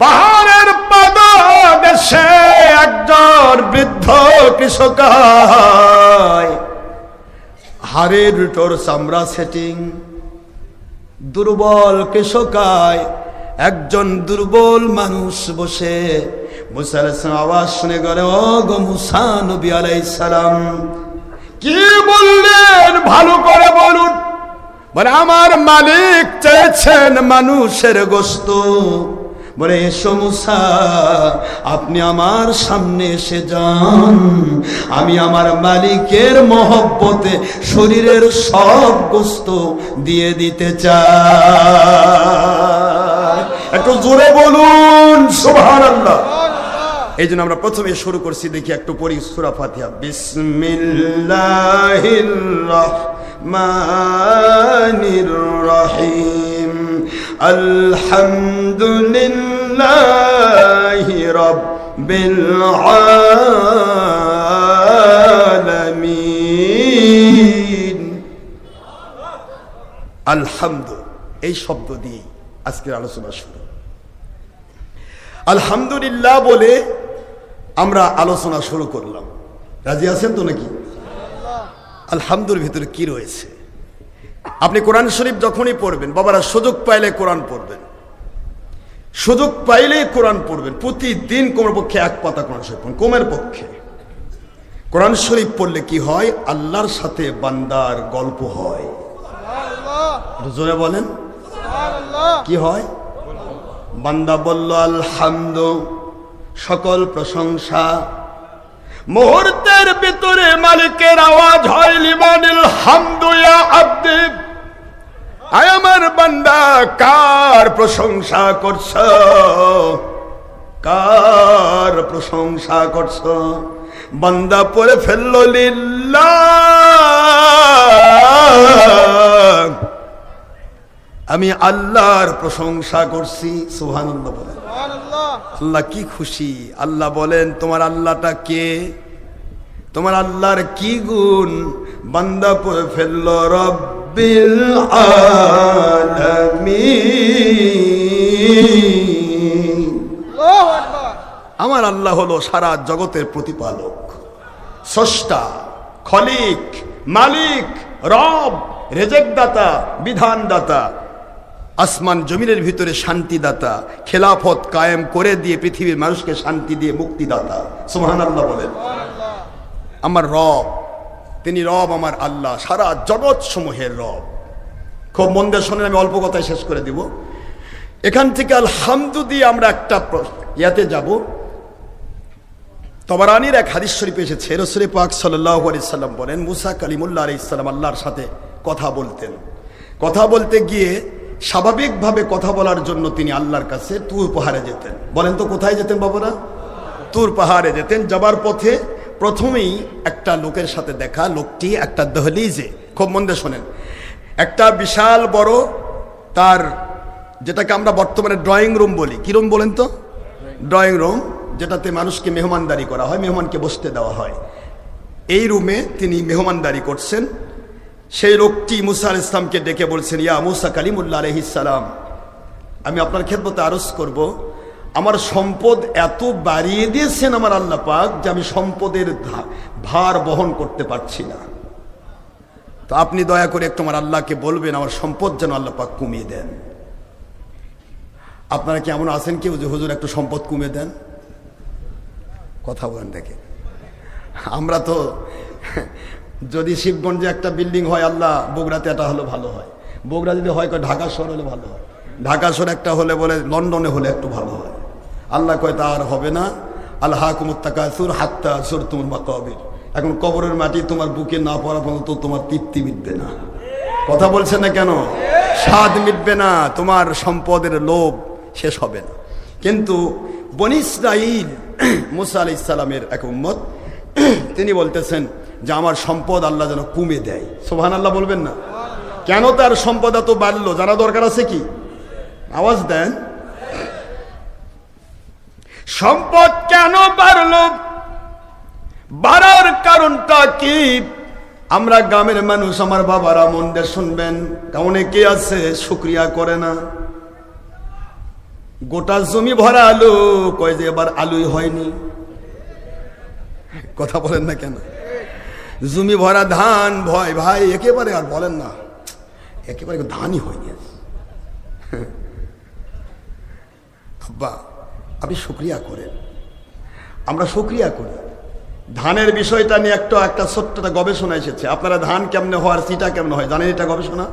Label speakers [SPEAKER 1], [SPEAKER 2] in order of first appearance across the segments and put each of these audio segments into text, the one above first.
[SPEAKER 1] পাহাড়ের পাদদেশে একজন বৃদ্ধ কৃষক, হাড়ের টোর চামড়া সেটিং, দুর্বল কৃষকায় একজন দুর্বল মানুষ বসে মুসা আলাইহিস সালাম আওয়াজ শুনে গেল, ও গো মুসা নবী আলাইহিস সালাম, কি বললেন ভালো করে বলুন। বলে, আমার মালিক চেয়েছেন মানুষের গোশত। বলে, এসো মুসা, আপনি আমার সামনে এসে যান, আমি আমার মালিকের মহব্বতে শরীরের সব গোশত দিয়ে দিতে চাই। একটু জোরে বলুন সুবহানাল্লাহ। এই জন্য আমরা প্রথমে শুরু করছি, দেখি একটু পড়ি সূরা ফাতিহা। বিসমিল্লাহির রহমানির রহিম, আলহামদুলিল্লাহি রাব্বিল আলামিন। আলহামদু এই শব্দ দিয়ে আজকের আলোচনা শুরু। আলহামদুলিল্লাহ বলে আমরা আলোচনা শুরু করলাম। রাজি আছেন তো নাকি? আলহামদুর ভিতরে কি রয়েছে? আপনি কোরআন শরীফ যখনই পড়বেন, বাবারা সুযোগ পাইলে কোরআন পড়বেন, সুযোগ পাইলেই কোরআন পড়বেন। প্রতিদিন কোমর পক্ষে এক পাতা কোরআন শরীফ পড়ুন। কোমের পক্ষে কোরআন শরীফ পড়লে কি হয়? আল্লাহর সাথে বান্দার গল্প হয়। জোরে বলেন কি হয়? বান্দা বলল আলহামদু, সকল প্রশংসা। মুহূর্তের ভিতরে মালিকের আওয়াজ হয়, লিমানিল হামদু ইয়া আব্দি, আয় আমার বান্দা কার প্রশংসা করছ, কার প্রশংসা করছ? বান্দা পড়ে ফেলল লিল্লাহ, আমি আল্লাহর প্রশংসা করছি। সুবহানাল্লাহ বলেন। আল্লাহ কি খুশি। আল্লাহ বলেন, তোমার আল্লাহটা কে? তোমার আল্লাহর কি গুণ? বান্দা পড়ে ফেলল রব্বিল আলামিন। আমার আল্লাহ হলো সারা জগতের প্রতিপালক, স্রষ্টা, খলিক, মালিক, রব, রেজেকদাতা, বিধানদাতা, আসমান জমিনের ভিতরে শান্তিদাতা, খেলাফত কায়েম করে দিয়ে পৃথিবীর মানুষকে শান্তি দিয়ে মুক্তিদাতা। সুবহানাল্লাহ বলেন। আমার রব, তিনি রব, আমার আল্লাহ সারা জগৎ সমূহের রব। খুব মন দিয়ে শোনেন, আমি অল্প কথায় শেষ করে দিব। এখান থেকে আলহামদু দিয়ে আমরা একটা ইয়াতে যাব। তবরানীর এক হাদিস শরীফে এসেছে, রাসূল পাক সাল্লাল্লাহু আলাইহি সাল্লাম বলেন, মুসা কালিমুল্লাহ আলাইহিস সালাম আল্লাহর সাথে কথা বলতেন। কথা বলতে গিয়ে স্বাভাবিকভাবে কথা বলার জন্য তিনি আল্লাহর কাছে তুর পাহাড়ে যেতেন। বলেন তো কোথায় যেতেন বাবারা? তুর পাহাড়ে যেতেন। যাবার পথে প্রথমেই একটা লোকের সাথে দেখা। লোকটি একটা দহলিজে, খুব মন দিয়ে শোনেন, একটা বিশাল বড় তার, যেটাকে আমরা বর্তমানে ড্রয়িং রুম বলি। কি রুম বলেন তো? ড্রয়িং রুম, যেটাতে মানুষকে মেহমানদারি করা হয়, মেহমানকে বসতে দেওয়া হয়। এই রুমে তিনি মেহমানদারি করছেন। সেই লোকটি মুসা আলাইহিস সালামকে ডেকে বলছেন, ইয়া মুসা কালিমুল্লাহ আলাইহিস সালাম, আমি আপনার খেদমতে আরজ করব, আমার সম্পদ এত বাড়িয়ে দিয়েছেন আমার আল্লাহ পাক যে আমি সম্পদের ভার বহন করতে পারছি না। তো আপনি দয়া করে একটু আমার আল্লাহকে বলবেন আমার সম্পদ যেন আল্লাহ পাক কমিয়ে দেন। আপনারা কি এমন আছেন কেউ যে হুজুর একটু সম্পদ কমিয়ে দেন? কথা বলেন দেখে। আমরা তো যদি শিবগঞ্জে একটা বিল্ডিং হয়, আল্লাহ বগুড়াতে এটা হলে ভালো হয়, বগুড়া যদি হয় ঢাকা শহর হলে ভালো হয়, ঢাকা শহর একটা হলে বলে লন্ডনে হলে একটু ভালো হয়। আল্লাহ কয় তা আর হবে না। আলহাকুমুত তাকাসুর হাত্তা যুরতুমুল মাকাবির, এখন কবরের মাটি তোমার বুকে না পড়া পর্যন্ত তোমার তৃপ্তি মিটবে না। কথা বলছে না কেন? স্বাদ মিটবে না, তোমার সম্পদের লোভ শেষ হবে না। কিন্তু বনী ইসরাঈল মুসা আলাইহিস সালামের এক উম্মত, তিনি বলতেছেন যে আমার সম্পদ আল্লাহ যেন কমে দেয়। সুবহানাল্লাহ বলবেন না? কেন তার সম্পদ এত বাড়লো জানা দরকার আছে কি? আওয়াজ দেন। সম্পদ কেন বাড়লো, বাড়ার কারণটা কি? আমরা গ্রামের মানুষ, আমার বাবারা মন দিয়ে শুনবেন, অনেকে আছে শুকরিয়া করে না। গোটা জমি ভরা আলু, কয় যে এবার আলুই হয়নি। কথা বলেন না কেন? জমি ভরা ধান, ভয় ভাই একেবারে আর বলেন না, একেবারে ধানই হয়নি। আব্বা আপনি শুকরিয়া করেন, আমরা শুকরিয়া করি। ধানের বিষয়টা নিয়ে একটা ছোট্ট গবেষণা এসেছে। আপনারা ধান কেমনে হয় আর সিটা কেমনে হয় জানেন? এটা গবেষণা,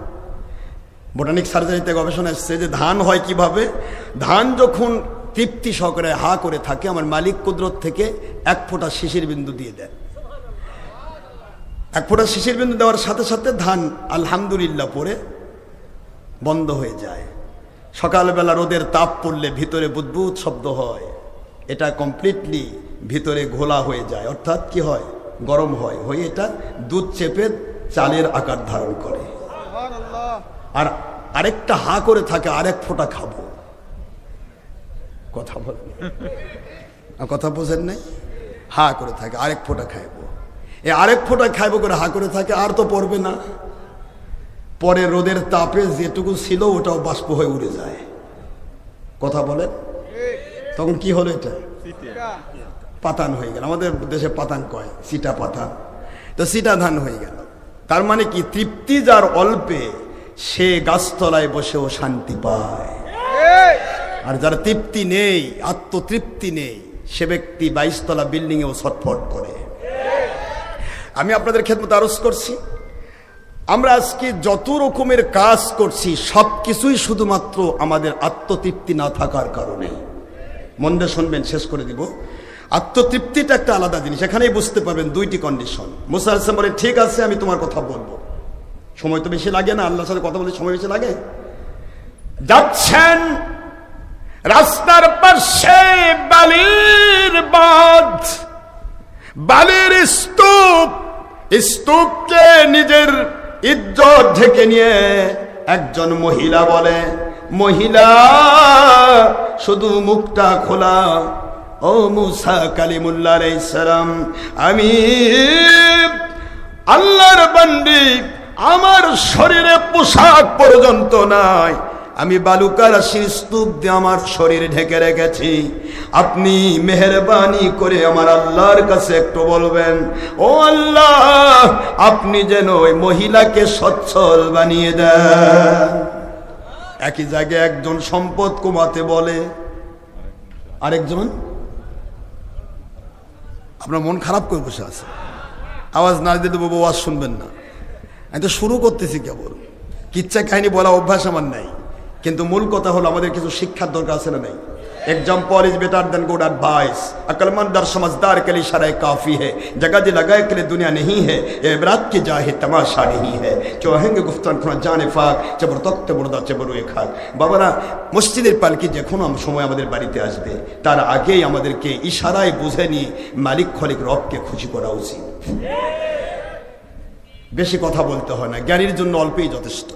[SPEAKER 1] বোটানিক সার্জারিতে গবেষণা এসেছে যে ধান হয় কিভাবে। ধান যখন তৃপ্তি সহকারে হা করে থাকে, আমার মালিক কুদরত থেকে এক ফোঁটা শিশির বিন্দু দিয়ে দেয়। এক ফোঁটা শিশির বিন্দু দেওয়ার সাথে সাথে ধান আলহামদুলিল্লাহ পরে বন্ধ হয়ে যায়। সকালবেলা রোদের তাপ পড়লে ভিতরে বুদবুদ শব্দ হয়, এটা কমপ্লিটলি ভিতরে ঘোলা হয়ে যায়, অর্থাৎ কি হয়, গরম হয়, হয়ে এটা দুধ চেপে চালের আকার ধারণ করে। আর আরেকটা হা করে থাকে, আরেক ফোঁটা খাবো। কথা বলেন, কথা বোঝেন নাই? হা করে থাকে, আরেক ফোঁটা খাইবো। এই আরেক ফোঁটা খাইবো করে হা করে থাকে, আর তো পড়বে না। পরে রোদের তাপে যেটুকু ছিল ওটাও বাষ্প হয়ে উড়ে যায়। কথা বলেন, তখন কি হলো? এটা পাতান হয়ে গেল। আমাদের দেশে পাতান কয়, সিটা পাতান। তো সিটা ধান হয়ে গেল। তার মানে কি, তৃপ্তি যার অল্পে সে গাছতলায় বসেও শান্তি পায়, আর যার তৃপ্তি নেই, আত্মতৃপ্তি নেই, সে ব্যক্তি 22 তলা বিল্ডিং এও ছটফট করে। আমি আপনাদের খেদমতে আরজ করছি, আমরা আজকে যত রকমের কাজ করছি সব কিছুই শুধুমাত্র আমাদের আত্মতৃপ্তি না থাকার কারণে। মন দিয়ে শুনবেন, শেষ করে দিব। আত্মতৃপ্তিটা একটা আলাদা জিনিস, এখানেই বুঝতে পারবেন দুইটি কন্ডিশন। মুসা আলাইহিস সালাম বলে, ঠিক আছে আমি তোমার কথা বলবো। সময় তো বেশি লাগে না, আল্লাহর সাথে কথা বলতে সময় বেশি লাগে। যাচ্ছেন রাস্তার পাশে বালির বাঁধ, বালির স্তূপ, স্তূপকে নিজের ইজ্জত ঢেকে নিয়ে একজন মহিলা বলে, মহিলা শুধু মুখটা খোলা, ও মুসা কালিমুল্লাহ আলাইহিস সালাম, আমি আল্লাহর বান্দি, আমার শরীরে পোশাক পর্যন্ত নাই, আমি বালুকার স্তূপ দিয়ে আমার শরীর ঢেকে রেখেছি। আপনি মেহেরবানি করে আমার আল্লাহর কাছে একটু বলবেন, ও আল্লাহ আপনি যেন ওই মহিলাকে সচ্ছল বানিয়ে দেন। একই জায়গায় একজন সম্পদ কমাতে বলে, আরেকজন আপনার মন খারাপ করে বসে আছে, আওয়াজ না দিলে বাবু আওয়াজ শুনবেন না। আমি তো শুরু করতেছি কেবল, কিচ্ছা কাহিনী বলা অভ্যাস আমার নাই, কিন্তু মূল কথা হলো আমাদের কিছু শিক্ষার দরকার আছে না নাই? Example is better than good advice, अक्लमंद और समझदार के लिए शरय काफ़ी है, जगह जी लगाए के लिए दुनिया नहीं है, ये इबरात की जाहे तमाशा नहीं है, चोहेंगे गुफ्तान खुना जाने फाक चबर तख्त मुर्दा चबरु एक खाक। बाबारा मस्जिदेर पालकी যখন সময় আমাদের বাড়িতে আসবে তার আগেই আমাদেরকে ইশারায় বুঝে নিয়ে মালিক খলিক রবকে খুশি করা উচিত। বেশি কথা বলতে হয় না, জ্ঞানীর জন্য অল্পই যথেষ্ট,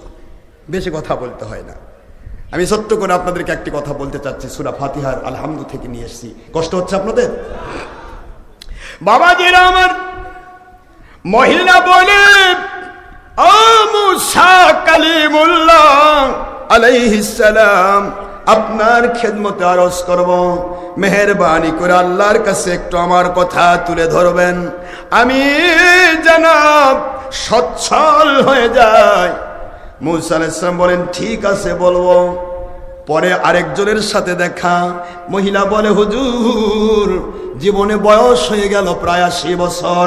[SPEAKER 1] বেশি কথা বলতে হয় না। আমি সত্য করে আপনাদেরকে একটি কথা বলতে চাচ্ছি, সূরা ফাতিহার আলহামদু থেকে নিয়ে এসেছি। কষ্ট হচ্ছে আপনাদের? বাবাজিরা আমার, মহিলা বলে, ও মুসা কালিমুল্লাহ আলাইহিস সালাম, আপনার খেদমতে আরজ করব, মেহেরবানি করে আল্লাহর কাছে একটু আমার কথা তুলে ধরবেন, আমি যেন সচ্ছল হয়ে যাই। মুসা আলাইহিস সালাম বলেন, ঠিক আছে বলবো। পরে আরেকজনের সাথে দেখা, মহিলা বলে, হুজুর জীবনে বয়স হয়ে গেল প্রায় 80 বছর,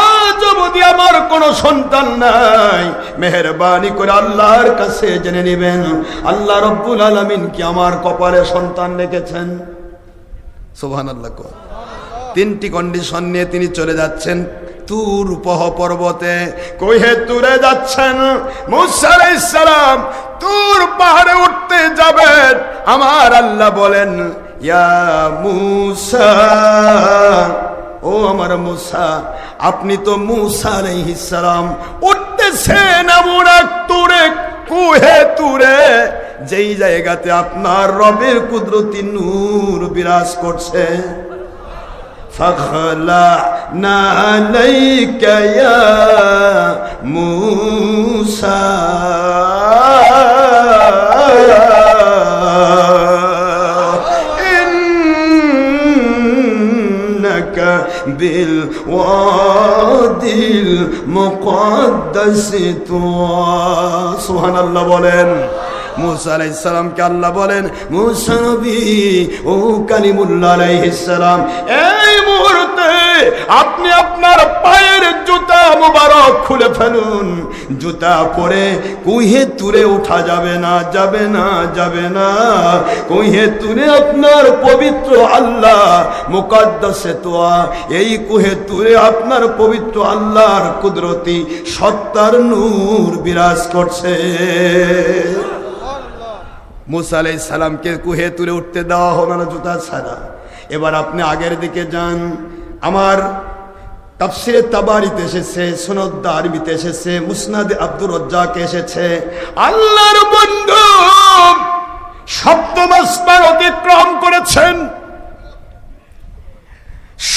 [SPEAKER 1] আজ অবধি আমার কোনো সন্তান নাই, মেহেরবানি করে আল্লাহর কাছে জেনে নেবেন আল্লাহ রব্বুল আলামিন কি আমার কপালে সন্তান রেখেছেন। সুবহানাল্লাহ। তিনটি কন্ডিশন নিয়ে তিনি চলে যাচ্ছেন তুর পর্বতে। কইহে তুরে যাচ্ছেন মুসা আলাইহিস সালাম, তুর পাহাড়ে উঠতে যাবেন, আমার আল্লাহ বলেন, ইয়া মুসা, ও আমার মুসা, আপনি তো মুসা আলাইহিস সালাম উঠতেছেন এমন এক তুরে, কুহে তুরে, যেই জায়গাতে আপনার রবের কুদরতি নূর বিরাজ করছে। فخلعنا عليك يا موسى ইন্নাকা বিল ওয়াদিল মুকদ্দাস তুয়া। সুবহানাল্লাহ বলেন। মুসা আলাইহিস সালামকে আল্লাহ বলেন, মুসা নবী ও কালিমুল্লাহ আলাইহিস সালাম, এই মুহূর্তে আপনি আপনার পায়ের জুতা মুবারক খুলে ফেলুন। জুতা পরে কুহে তুলে ওঠা যাবে না, যাবে না, যাবে না। কুহে তুলে আপনার পবিত্র আল্লাহ মুকদ্দাসে তোয়া, এই কুহে তুলে আপনার পবিত্র আল্লাহর কুদরতি সত্তার নূর বিরাজ করছে। মুসা আলাইহিস সালামকে কুহে তুলে উঠতে দেওয়া হলো না জুতা ছাড়া। এবার আপনি আগের দিকে যান। আমার তাফসিরে তাবারিতে এসেছে, সুনাদ দারমিতে এসেছে, মুসনাদে আব্দুর রাজ্জাকে এসেছে, আল্লাহর বন্ধু সপ্তম আসমান অতিক্রম করেছেন।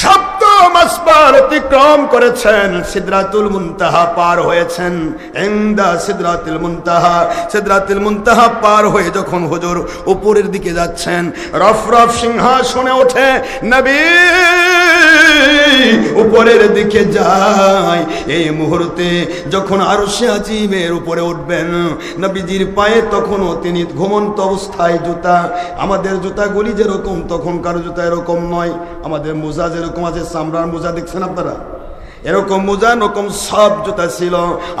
[SPEAKER 1] সপ্তম আসমান অতিক্রম করেছেন, সিদরাতুল মুনতাহা পার হয়েছেন। ইনদা সিদরাতুল মুনতাহা, সিদরাতুল মুনতাহা পার হয়ে যখন হুজুর উপরের দিকে যাচ্ছেন, রফরফ সিংহাসনে ওঠে নবী উপরের দিকে যায়। এই মুহূর্তে যখন আরশে আজিমের উপরে উঠবেন, নবীজির পায়ে তখনও তিনি ঘুমন্ত অবস্থায় জুতা। আমাদের জুতাগুলি যেরকম, তখনকার জুতা এরকম নয়। আমাদের মোজা যেরকম আছে, চামড়ার মোজা দেখছেন আপনারা, এরকম মোজা রকম সব জুতা ছিল।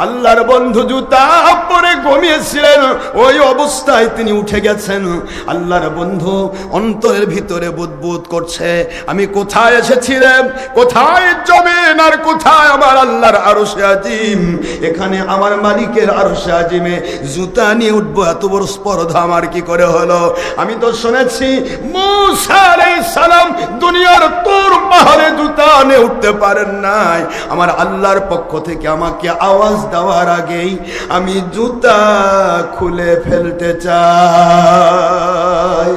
[SPEAKER 1] আল্লাহর বন্ধু জুতা পরে ঘুমিয়েছিলেন, ওই অবস্থায় তিনি উঠে গেছেন। আল্লাহর বন্ধু অন্তরের ভিতরে বুদবুদ করছে, আমি কোথায় এসেছিলাম, কোথায় জমিন আর কোথায় আমার আল্লাহর আরশে আজিম। এখানে আমার মালিকের আরশে আজিমে জুতা নিয়ে উঠবো, এত বড় স্পর্ধা আমার কি করে হলো? আমি তো শুনেছি মুসা আলাইহিস সালাম দুনিয়ার তোর পাহাড়ে জুতা নিয়ে উঠতে পারেন নাই। আমার আল্লাহর পক্ষ থেকে আমাকে আওয়াজ দেওয়ার আগেই আমি জুতা খুলে ফেলতে চাই।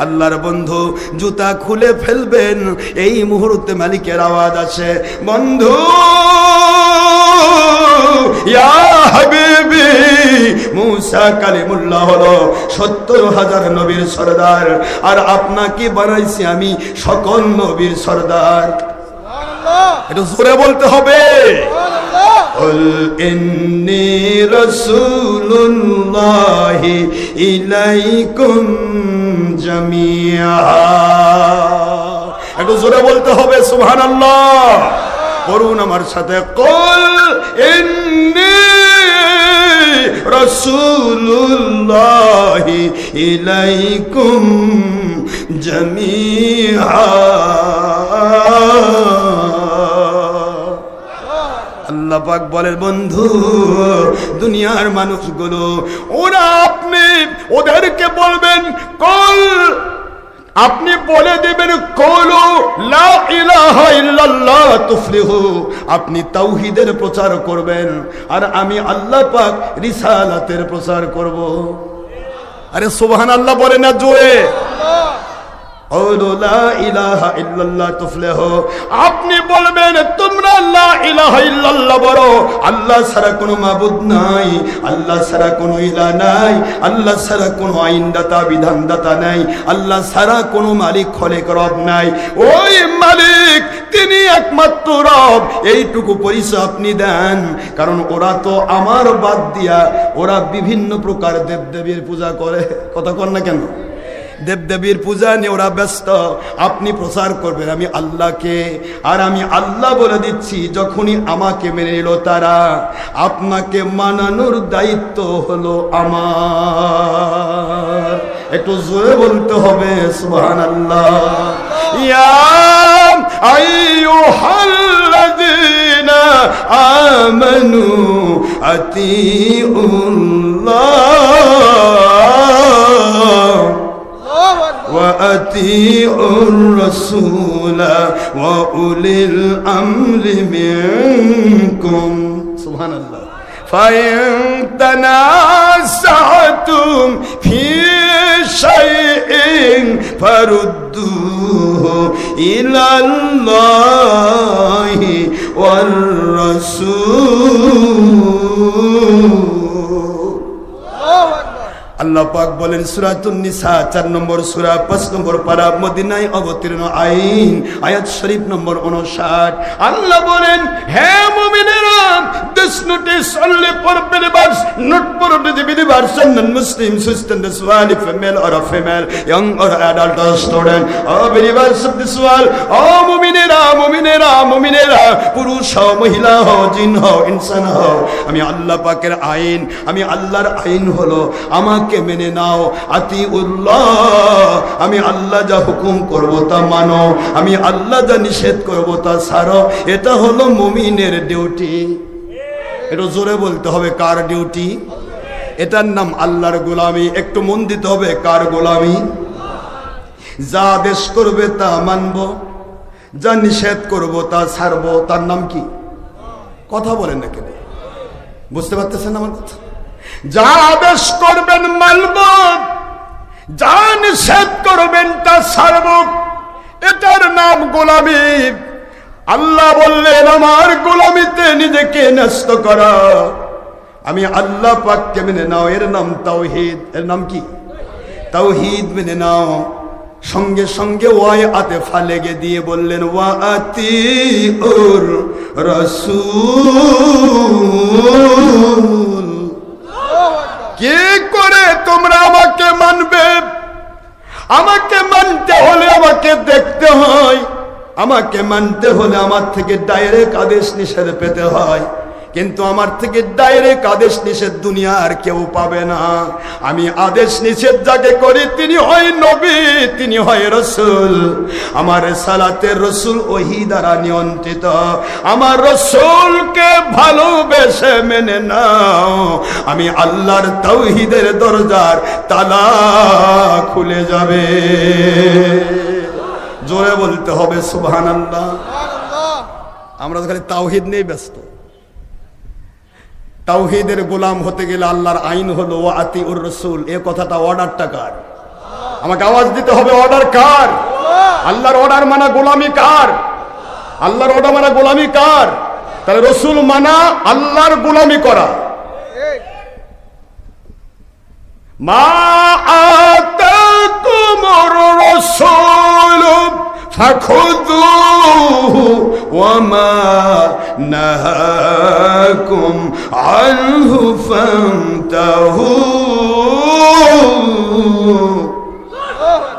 [SPEAKER 1] আল্লাহর বন্ধু জুতা খুলে ফেলবেন, এই মুহূর্তে মালিকের আওয়াজ আছে, বন্ধু ইয়া হাবিবি। মুসা কালিমুল্লাহ হলো ৭০,০০০ নবীর সরদার, আর আপনাকে বানাইছি আমি সকল নবীর সরদার। এটা জোরে বলতে হবে। কুল ইন্নী রাসূলুল্লাহি ইলাইকুম জামিআ। একটু জোরে বলতে হবে সুবহানাল্লাহ। পড়ুন আমার সাথে, কুল ইন্নী রাসূলুল্লাহি ইলাইকুম জামিআ। আল্লাহ পাক বলেন, বন্ধু দুনিয়ার মানুষগুলো ওরা, আপনি ওদেরকে বলবেন কল, আপনি বলে দিবেন কওলু লা ইলাহা ইল্লাল্লাহ তুফলিহু। আপনি তাওহীদের প্রচার করবেন, আর আমি আল্লাহ পাক রিসালাতের প্রচার করব। আরে সুবহানাল্লাহ বলে না জোরে। আপনি বলবেন তোমরা লা ইলাহা ইল্লাল্লাহ বলো, আল্লাহ ছাড়া কোনো মাবুদ নাই, আল্লাহ ছাড়া কোনো ইলাহ নাই, আল্লাহ ছাড়া কোনো আইনদাতা বিধানদাতা নাই, আল্লাহ ছাড়া কোনো মালিক খলেক রব নাই। ওই মালিক তিনি একমাত্র রব, এইটুকু পরিচয় আপনি দেন। কারণ ওরা তো আমার বাদ দিয়া ওরা বিভিন্ন প্রকার দেবদেবীর পূজা করে। কথা কন না কেন? দেবদেবীর পূজা নিয়ে ওরা ব্যস্ত। আপনি প্রচার করবেন আমি আল্লাহকে, আর আমি আল্লাহ বলে দিচ্ছি। যখনই আমাকে মেনে নিল তারা, আপনাকে মানানোর দায়িত্ব হলো আমার। একটু জোরে বলতে হবে সুবহানাল্লাহ। ইয়া আইয়ুহাল্লাযীনা আমানু আতিউল্লাহ وأطيعوا الرسول وأولي الأمر منكم. سبحان الله. فإن تنازعتم في شيء فردوه إلى الله والرسول. আল্লাহ পাক বলেন সূরাতুন নিসা 4 নম্বর সূরা 5 নম্বর পারা মদিনায় অবতীর্ণ আইন আয়াত শরীফ নম্বর 59 আল্লাহ বলেন হে মুমিনেরা this notice only for believers not for disbelievers and non-Muslims who stand this world female or a female young or adult or student all believers of this world all মুমিনেরা পুরুষ হও মহিলা হও জিন হও ইনসান হও আমি আল্লাহ পাকের আইন আমি আল্লাহর আইন হলো আমাকে মেনে নাও আতিউল্লাহ আমি আল্লাহ যা হুকুম করব তা মানো আমি আল্লাহ যা নিষেধ করব তা ছাড়ো এটা হলো মুমিনের ডিউটি এটা জোরে বলতে হবে কার ডিউটি এটার নাম আল্লাহর গোলামি একটু মন দিতে হবে কার গোলামি যা আদেশ করবে তা মানব যা নিষেধ করব তা ছাড়ব তার নাম কি কথা বলেন না কেন বুঝতে পারতেছেন আমার কথা যা আদেশ করবেন মানব যা নিষেধ করবেন তা ছাড়ব এটার নাম গোলামি আল্লাহ বললেন আমার গোলামিতে নিজেকে ন্যস্ত করা আমি আল্লাহ পাককে মেনে নাও এর নাম তাওহীদ এর নাম কি তাওহীদ মেনে নাও সঙ্গে সঙ্গে ওয়ায় আতেফা লেগে দিয়ে বললেন ওয়া আতিউর রাসূল কি করে তোমরা আমাকে মানবে আমাকে মানতে হলে আমাকে দেখতে হয় আমাকে মানতে হলে আমার থেকে ডাইরেক্ট আদেশ নিষেধ পেতে হয় কিন্তু আমার থেকে ডাইরেক্ট আদেশ নিষেধ দুনিয়ার কেউ পাবে না আমি আদেশ নিষেধ যাকে করি তিনি হয় নবী তিনি হয় রাসূল আমার রিসালাতের রাসূল ওহী দ্বারা নিয়ন্ত্রিত আমার রাসূলকে ভালোবেসে মেনে নাও আমি আল্লাহর তাওহীদের দরজার তালা খুলে যাবে জোরে বলতে হবে সুবহানাল্লাহ আমরা তো খালি তাওহীদ নিয়ে ব্যস্ত তাওহীদের গোলাম হতে গেলে আল্লাহর আইন হলো ওয়া আতিউর রাসূল এই কথাটা অর্ডারটা কার আমাকে আওয়াজ দিতে হবে অর্ডার কার আল্লাহর অর্ডার মানা গোলামি কার আল্লাহর অর্ডার মানা গোলামি কার তাহলে রাসূল মানা আল্লাহর গোলামি করা মা আতাকুমুর রাসূল فخذوه وما نهاكم عنه فانتهوا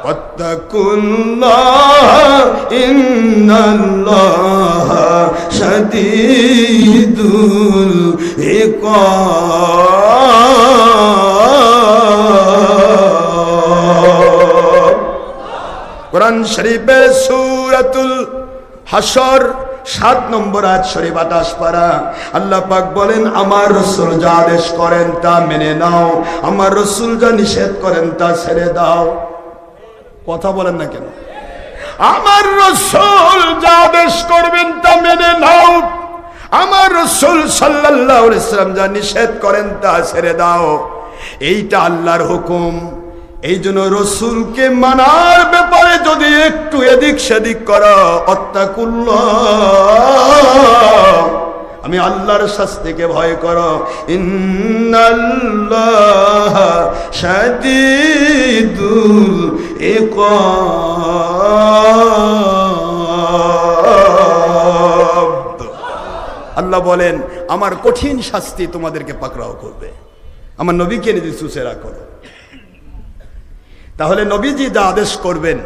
[SPEAKER 1] واتقوا الله إن الله شديد العقاب কোরআন শরীফের সূরাতুল হাশর 7 নম্বর আয়াত শরীফ 28 পারা আল্লাহ পাক বলেন আমার রাসূল যা আদেশ করেন তা মেনে নাও আমার রাসূল যা নিষেধ করেন তা ছেড়ে দাও কথা বলেন না কেন আমার রাসূল যা আদেশ করবেন তা মেনে নাও আমার রাসূল সাল্লাল্লাহু আলাইহি ওয়াসাল্লাম যা নিষেধ করেন তা ছেড়ে দাও এইটা আল্লাহর হুকুম এই জন্য রাসূলকে মানার ব্যাপারে যদি একটু এদিক সেদিক করো আত্তাকুল্লাহ আমি আল্লাহর শাস্তিকে ভয় করো ইন্নাল্লাহ শাদীদুল ইকাব আল্লাহ বলেন আমার কঠিন শাস্তি তোমাদেরকে পাকড়াও করবে আমার নবীকে নিজে চুষেরা করো তাহলে নবীজি যা আদেশ করবেন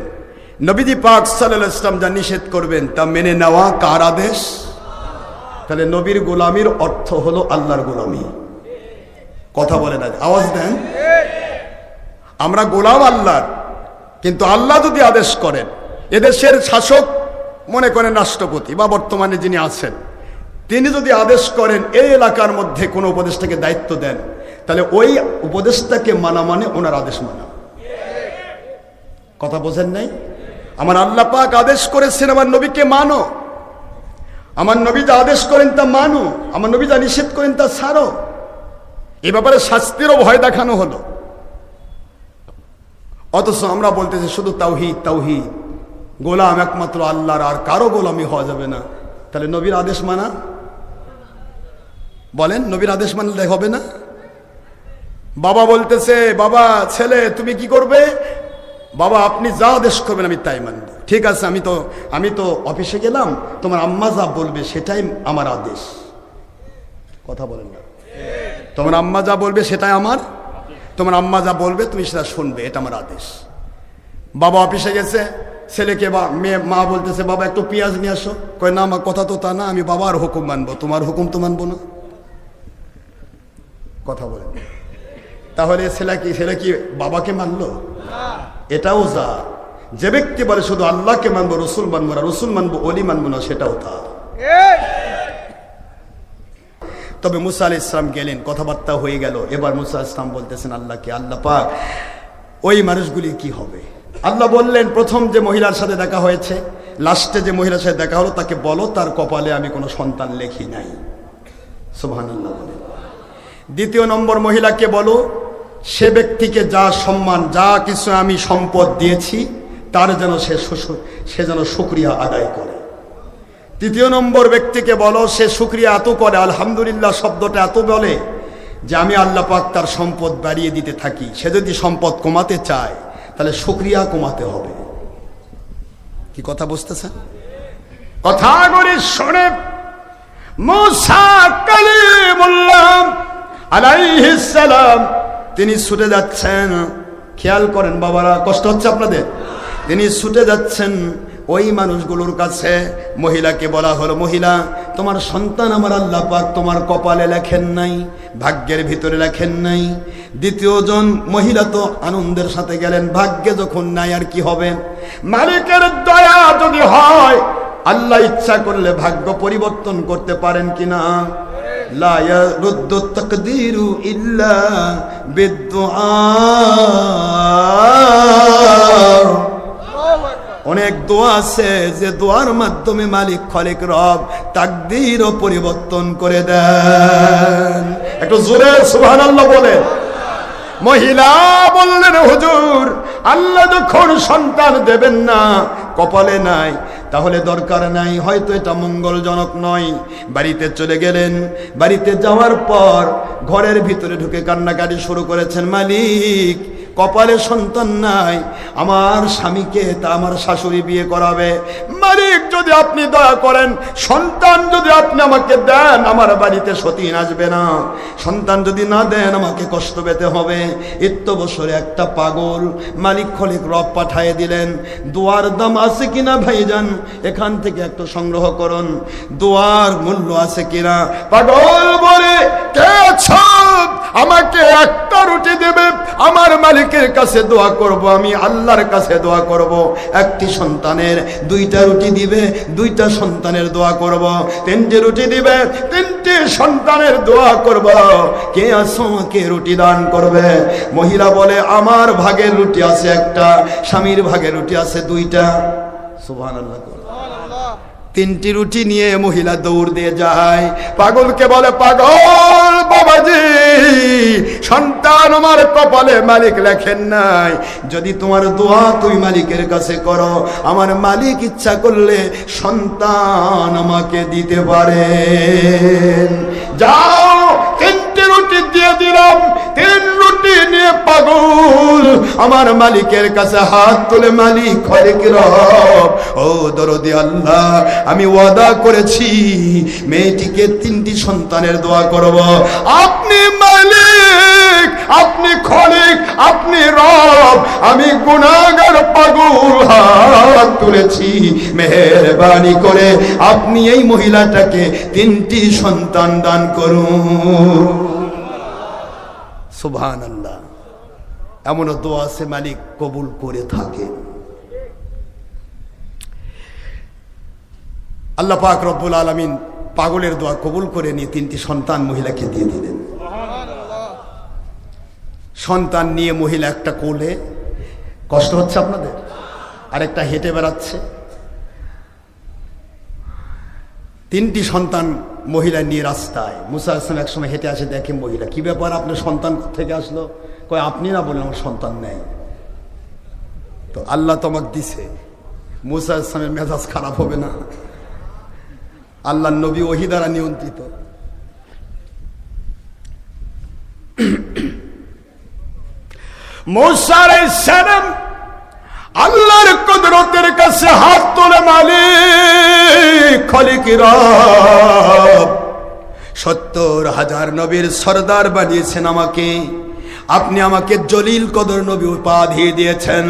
[SPEAKER 1] নবীজি পাক সাল্লাল্লাহু আলাইহি ওয়াসাল্লাম যা নিষেধ করবেন তা মেনে নেওয়া কার আদেশ তাহলে নবীর গোলামির অর্থ হলো আল্লাহর গোলামি কথা বলে না আওয়াজ দেন আমরা গোলাম আল্লাহর কিন্তু আল্লাহ যদি আদেশ করেন এদেশের শাসক মনে করেন রাষ্ট্রপতি বা বর্তমানে যিনি আছেন তিনি যদি আদেশ করেন এই এলাকার মধ্যে কোনো উপদেষ্টাকে দায়িত্ব দেন তাহলে ওই উপদেষ্টাকে মানা মানে ওনার আদেশ মানা কথা বোঝেন নাই আমার আল্লাহ পাক আদেশ করেছেন আমার নবীকে মানো আমার নবী যা আদেশ করেন তা মানো আমার নবী যা নিষেধ করেন তা ছাড়ো এই ব্যাপারে শাস্তিরও ভয় দেখানো হলো অথচ আমরা বলতেছি শুধু তাওহীদ তাওহীদ গোলাম একমাত্র আল্লাহর আর কারো গোলামি হওয়া যাবে না তাহলে নবীর আদেশ মানা বলেন নবীর আদেশ মানলে হবে না বাবা বলতেছে, বাবা ছেলে তুমি কি করবে? বাবা আপনি যা আদেশ করবেন আমি তাই মানব। ঠিক আছে, আমি তো অফিসে গেলাম, তোমার আম্মা যা বলবে সেটাই আমার আদেশ। কথা বলেন না? তোমার আম্মা যা বলবে সেটাই আমার, তোমার আম্মা যা বলবে তুমি সেটা শুনবে, এটা আমার আদেশ। বাবা অফিসে গেছে, ছেলেকে মা বলতেছে বাবা একটু পেঁয়াজ নিয়ে আসো। কয় না আমার কথা তো তা না, আমি বাবার হুকুম মানবো, তোমার হুকুম তো মানবো না। কথা বলেন। তাহলে ছেলে কি বাবাকে মানলো? এটাও যা। যে ব্যক্তি বলে শুধু আল্লাহকে মানবো, রসুল মানবো না, রসুল মানবো অলি মানবো না, সেটাও তা। তবে মুসা আলাইহিস সালাম গেলেন, কথাবার্তা হয়ে গেল। এবার মুসা আলাইহিস সালাম বলতেছেন আল্লাহকে, আল্লাহ পাক ওই মানুষগুলি কি হবে? আল্লাহ বললেন, প্রথম যে মহিলার সাথে দেখা হয়েছে, লাস্টে যে মহিলার সাথে দেখা হলো, তাকে বলো তার কপালে আমি কোনো সন্তান লেখি নাই। সুবহানাল্লাহ। দ্বিতীয় নম্বর মহিলাকে বলো, সে ব্যক্তিকে যা সম্মান, যা কিছু আমি সম্পদ দিয়েছি, তার যেন সে যেন শুকরিয়া আদায় করে। তৃতীয় নম্বর ব্যক্তিকে বলো, সে শুকরিয়া এত করে, আলহামদুলিল্লাহ শব্দটা এত বলে যে আমি আল্লাহ পাক তার সম্পদ বাড়িয়ে দিতে থাকি। সে যদি সম্পদ কমাতে চায় তাহলে শুকরিয়া কমাতে হবে। কি কথা বুঝতেছেন? কথাগুলি শুনে মুসা কালিমুল্লাহ আলাইহিস সালাম তিনি ছুটে যাচ্ছেন। খেয়াল করেন বাবারা, কষ্ট হচ্ছে আপনাদের? তিনি ছুটে যাচ্ছেন ওই মানুষগুলোর কাছে। মহিলাকে বলা হলো, মহিলা তোমার সন্তান আমার আল্লাহ পাক তোমার কপালে লেখেন নাই, ভাগ্যের ভিতরে লেখেন নাই। দ্বিতীয় জন মহিলা তো আনন্দের সাথে গেলেন, ভাগ্যে যখন নাই আর কি হবে? মালিকের দয়া যদি হয়, আল্লাহ ইচ্ছা করলে ভাগ্য পরিবর্তন করতে পারেন কিনা? লা ইয়ারুদ্দু তাকদীরু ইল্লা বিদ্দুআ। অনেক দোয়া আছে যে দোয়ার মাধ্যমে মালিক খালিক রব তাকদীরও পরিবর্তন করে দেন। একটু জোরে সুবহানাল্লাহ বলেন। মহিলা বললেন, হুজুর আল্লাহ যখন সন্তান দেবেন না, কপালে নাই, তাহলে দরকার নাই, হয়তো এটা মঙ্গলজনক নয়। বাড়িতে চলে গেলেন। বাড়িতে যাওয়ার পর ঘরের ভিতরে ঢুকে কান্নাকাটি শুরু করেছেন, মালিক কপালে সন্তান নাই, আমার স্বামীকে তা আমার শাশুড়ি বিয়ে করাবে। মালিক যদি আপনি দয়া করেন, সন্তান যদি আপনি আমাকে দেন, আমার বাড়িতে সতীন আসবে না। সন্তান যদি না দেন, আমাকে কষ্ট পেতে হবে। এত বছরে একটা পাগল মালিক খলিক রব পাঠিয়ে দিলেন। দোয়ার দাম আছে কিনা ভাইজান, এখান থেকে একটু সংগ্রহ করুন, দোয়ার মূল্য আছে কিনা। পাগল বলে, কে আছো? আমাকে একটা রুটি দেবে, আমার মালিকের কাছে দোয়া করব, আমি আল্লাহর কাছে দোয়া করব। একটি সন্তানের দুইটা রুটি দিবে, দুইটা সন্তানের দোয়া করব। তিনটি রুটি দিবে, তিনটি সন্তানের দোয়া করব। কে আছো আমাকে রুটি দান করবে? মহিলা বলে, আমার ভাগের রুটি আছে একটা, স্বামীর ভাগের রুটি আছে দুইটা। সুবহানাল্লাহ। তিনটি রুটি নিয়ে মহিলা দৌড় দিয়ে যায়। পাগলকে বলে, পাগল বাবাজি, সন্তান আমার কপালে মালিক লেখেন নাই, যদি তোমার দোয়া তুমি মালিকের কাছে করো, আমার মালিক ইচ্ছা করলে সন্তান আমাকে দিতে পারেন। যাও, তিনটি রুটি দিয়ে দিলাম। তিন রুটি নিয়ে পাগল আমার মালিকের কাছে হাত তুলে, মালিক খালিক রব, ও দরদি আল্লাহ, আমি ওয়াদা করেছি মেয়েটিকে তিনটি সন্তানের দোয়া করব। আপনি মালিক, আপনি খালিক, আপনি রব, আমি গুনাহগার পাগল হাত তুলেছি, মেহেরবানি করে আপনি এই মহিলাটাকে তিনটি সন্তান দান করুন। সুবহানাল্লাহ। এমনও দোয়া আছে মালিক কবুল করে থাকে। আল্লাহ পাক রব্বুল আলামিন পাগলের দোয়া কবুল করে নিয়ে তিনটি সন্তান মহিলাকে দিয়ে দিলেন। সন্তান নিয়ে মহিলা একটা কোলে, কষ্ট হচ্ছে আপনাদের, আরেকটা হেঁটে বেড়াচ্ছে। তিনটি সন্তান মহিলা নিয়ে রাস্তায়। মুসা আলাইহিস সালাম একসময় হেঁটে আসে, দেখে মহিলা, কি ব্যাপার আপনার সন্তান থেকে আসলো? কয় আপনি না বললেন আমার সন্তান নেই, তো আল্লাহ তোমাকে দিছে। মুসা আলাইহিস সালামের মেজাজ খারাপ হবে না? আল্লাহ নবী ওহী দ্বারা নিয়ন্ত্রিত। মুসা আলাইহিস সালাম আল্লাহর কুদরতের কাছে হাত তুলে মালিক খলিক রব 70,000 নবীর সরদার বানিয়েছেন আমাকে, আপনি আমাকে জলিল কদর নবী উপাধি দিয়েছেন,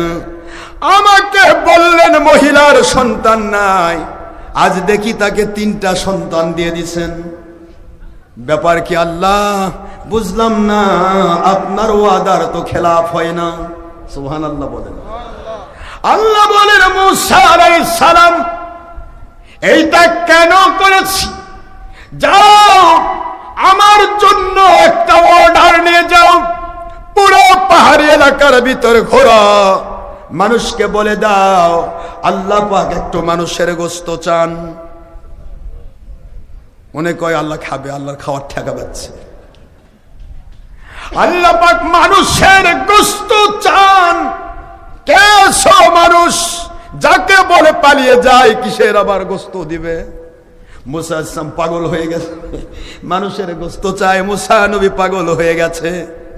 [SPEAKER 1] আমাকে বললেন মহিলার সন্তান নাই, আজ দেখি তাকে 3টা সন্তান দিয়ে দিছেন। ব্যাপার কি আল্লাহ? বুঝলাম না, আপনার ওয়াদার তো খেলাফ হয় না। সুবহানাল্লাহ বলেন। আল্লাহ বলেন মুসা আলাইহিস সালাম এইটা কেন করেছি? যাও আমার জন্য একটা অর্ডার নিয়ে যাও, পুরো পাহাড়ি এলাকার ভিতর ঘোরা, মানুষকে বলে দাও আল্লাহ পাক একটু মানুষের গোশত চান। মনে কয় আল্লাহ খাবে, আল্লাহর খাওয়ার ঠেকা পাচ্ছে। আল্লাহ পাক মানুষের গোশত চান। কেসো মানুষ যাকে বলে পালিয়ে যায়, কিসের আবার গোশত দিবে? মুসা আসলাম পাগল হয়ে গেছে, মানুষের গোশত চায়। মুসা নবী পাগল হয়ে গেছে।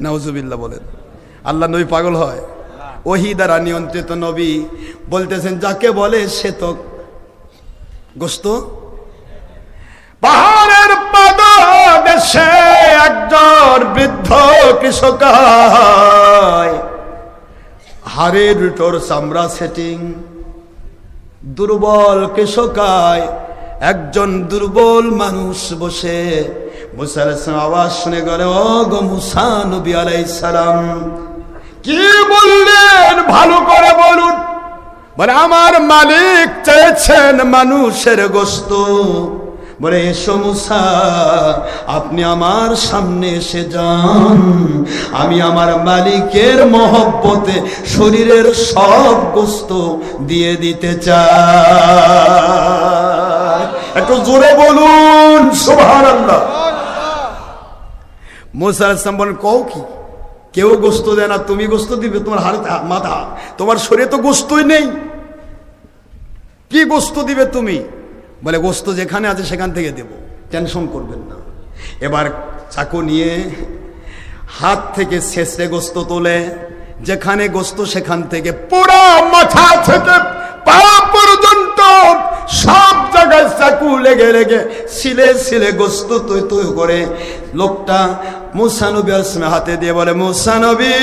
[SPEAKER 1] নাউজুবিল্লাহ বলেন। আল্লাহ নবী পাগল হয়? ওহী দ্বারা নিয়ন্ত্রিত নবী বলতেছেন যাকে বলে সে তো গোশত। পাহাড়ের পাদদেশে একজন বৃদ্ধ কৃষক, হাড়ের ভিতর চামড়া সেটিং, দুর্বল কৃষকায় একজন দুর্বল মানুষ বসে মুসা আলাইহিস সালাম আওয়াজ শুনে গেল, ও গো মুসা নবী আলাইহিস সালাম কি বললেন? ভালো করে বলুন। বলে আমার মালিক চেয়েছেন মানুষের গোশত। বলে এসো মুসা, আপনি আমার সামনে এসে যান, আমি আমার মালিকের মহব্বতে শরীরের সব গোশত দিয়ে দিতে চাই। একটু জোরে বলুন সুবহানাল্লাহ। মুসা আলাইহিস সালাম বলেন কও কি? কেউ গোশত দেয় না, তুমি গোশত দিবে? তোমার হাড়ে মাথা, তোমার শরীরে তো গোশতই নেই, কি গোশত দিবে তুমি? বলে গোশত যেখানে আছে সেখান থেকে দেব, টেনশন করবেন না। এবার চাকু নিয়ে হাত থেকে শেষে গোশত তোলে, যেখানে গোশত সেখান থেকে পুরো মাথা থেকে পা পর্যন্ত সব জায়গায় চাকু লেগে লেগে সিলে সিলে গোশত তৈ তৈ করে লোকটা মুসা নবী আলাইহিস সালাম হাতে দিয়ে বলে, মুসা নবী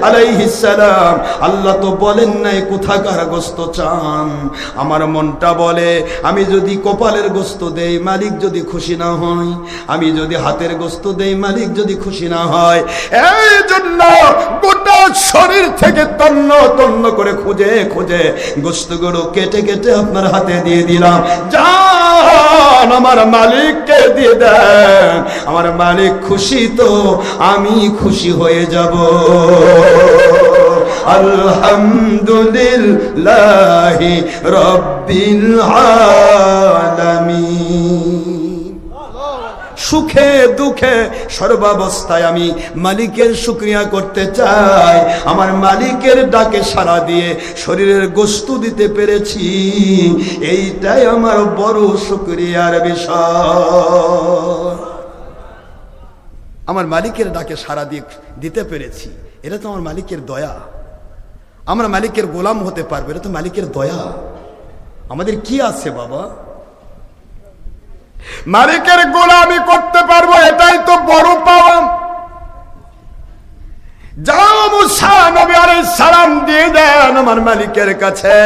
[SPEAKER 1] আলাইহিস সালাম আল্লাহ তো বলেন নাই কোথাকার গোশত চান। আমার মনটা বলে আমি যদি কপালের গোশত দেই মালিক যদি খুশি না হয়, আমি যদি হাতের গোশত দেই মালিক যদি খুশি না হয়, এই জন্য গোটা শরীর থেকে তন্ন তন্ন করে খুঁজে খুঁজে গোশতগুলো কেটে কেটে আপনার হাতে দিয়ে দিলাম। যান আমার মালিককে দিয়ে দেন, আমার মালিক খুশি তো আমি খুশি হয়ে যাব। আলহামদুলিল্লাহি রাব্বিল আলামিন। সুখে দুঃখে সর্বাবস্থায় আমি মালিকের শুকরিয়া করতে চাই। আমার মালিকের ডাকে সাড়া দিয়ে শরীরের গোশত দিতে পেরেছি, এইটাই আমার বড় শুকরিয়ার বিষয়। আমার মালিকের ডাকে সাড়া দিয়ে দিতে পেরেছি, এটা তো আমার মালিকের দয়া। আমরা মালিকের গোলাম হতে পারবো, এটা তো মালিকের দয়া। আমাদের কি আছে বাবা? মালিকের গোলামি করতে পারবো, এটাই তো বড় পাওয়া। যাও মুসা নবী আলাইহিস সালাম দিয়ে দেন আমার মালিকের কাছে।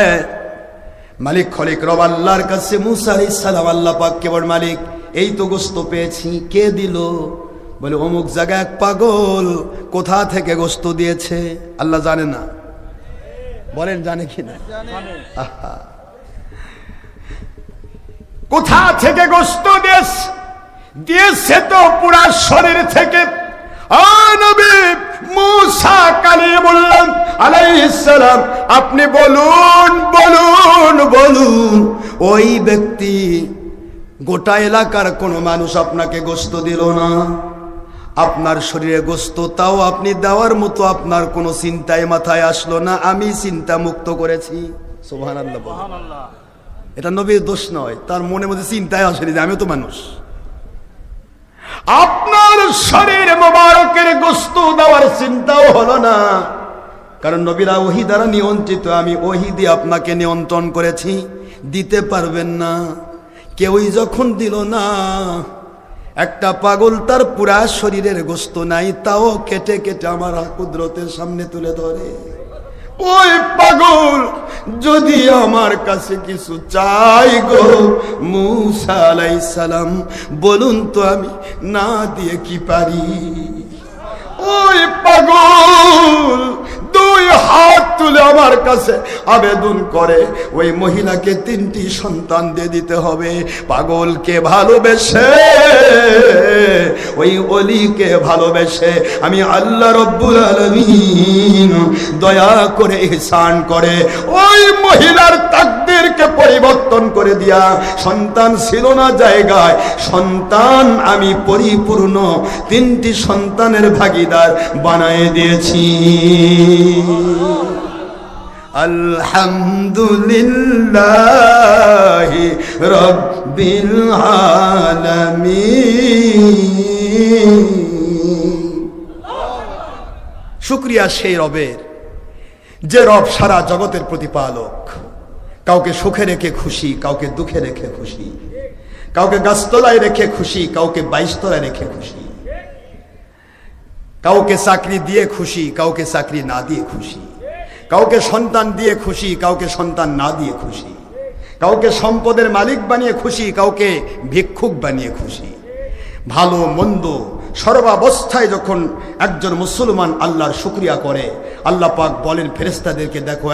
[SPEAKER 1] মালিক খলিক রব আল্লাহর কাছে মুসা আলাইহিস সালাম আল্লাহ পাক কেবল মালিক এই তো গোশত পেয়েছি, কে দিল? বলে অমুক জায়গায় এক পাগল কোথা থেকে গোশত দিয়েছে। আল্লাহ জানে না? বলেন জানে কি না? কোথা থেকে গোশত দিয়েছে তো পুরা শরীর থেকে। নবী মুসা কালিমুল্লাহ আলাইহিস সালাম আপনি বলুন বলুন বলুন, ওই ব্যক্তি গোটা এলাকার কোন মানুষ আপনাকে গোশত দিল না, আপনার শরীরে গোশত তাও আপনি দেওয়ার মতো আপনার কোনো চিন্তায় মাথায় আসলো না, আমি চিন্তা মুক্ত করেছি। সুবহানাল্লাহ বলেন। এটা নবীর দোষ নয়, তার মনে মধ্যে চিন্তায় আসেনি যে আমিও তো মানুষ। আপনার শরীর মোবারকের গোশত দেওয়ার চিন্তাও হলো না, কারণ নবীরা ওহী দ্বারা নিয়ন্ত্রিত, আমি ওহী দিয়ে আপনাকে নিয়ন্ত্রণ করেছি, দিতে পারবেন না। কেউই যখন দিল না, একটা পাগল তার পুরা শরীরের গোশত নাই, তাও কেটে কেটে আমার কুদরতের সামনে তুলে ধরে। ওই পাগল যদি আমার কাছে কিছু চাই গো মূসা আলাইহিস সালাম, বলুন তো আমি না দিয়ে কি পারি? ওই পাগল দুই হাত তুলে আমার কাছে আবেদন করে, ওই মহিলাকে 3টি সন্তান দিয়ে দিতে হবে। পাগলকে ভালোবেসে, ওই অলিকে ভালোবেসে আমি আল্লাহ রব্বুল আলামিন দয়া করে ইহসান করে ওই মহিলার তাকদীরকে পরিবর্তন করে দিয়া, সন্তান ছিল না জায়গায়, সন্তান আমি পরিপূর্ণ 3টি সন্তানের ভাগীদার বানায় দিয়েছি। আলহামদুলিল্লাহি রাব্বিল আলামিন। শুকরিয়া সেই রবের, যে রব সারা জগতের প্রতিপালক, কাউকে সুখে রেখে খুশি, কাউকে দুঃখে রেখে খুশি, কাউকে গাছতলায় রেখে খুশি, কাউকে 22 তলায় রেখে খুশি, কাউকে চাকরি দিয়ে খুশি, কাউকে চাকরি না দিয়ে খুশি, কাউকে সন্তান দিয়ে খুশি, কাউকে সন্তান না দিয়ে খুশি, কাউকে সম্পদের মালিক বানিয়ে খুশি, কাউকে ভিক্ষুক বানিয়ে খুশি। ভালো মন্দ সর্বাবস্থায় যখন একজন মুসলমান আল্লাহর শুকরিয়া করে, আল্লাহ পাক বলেন ফেরেশতাদেরকে, দেখো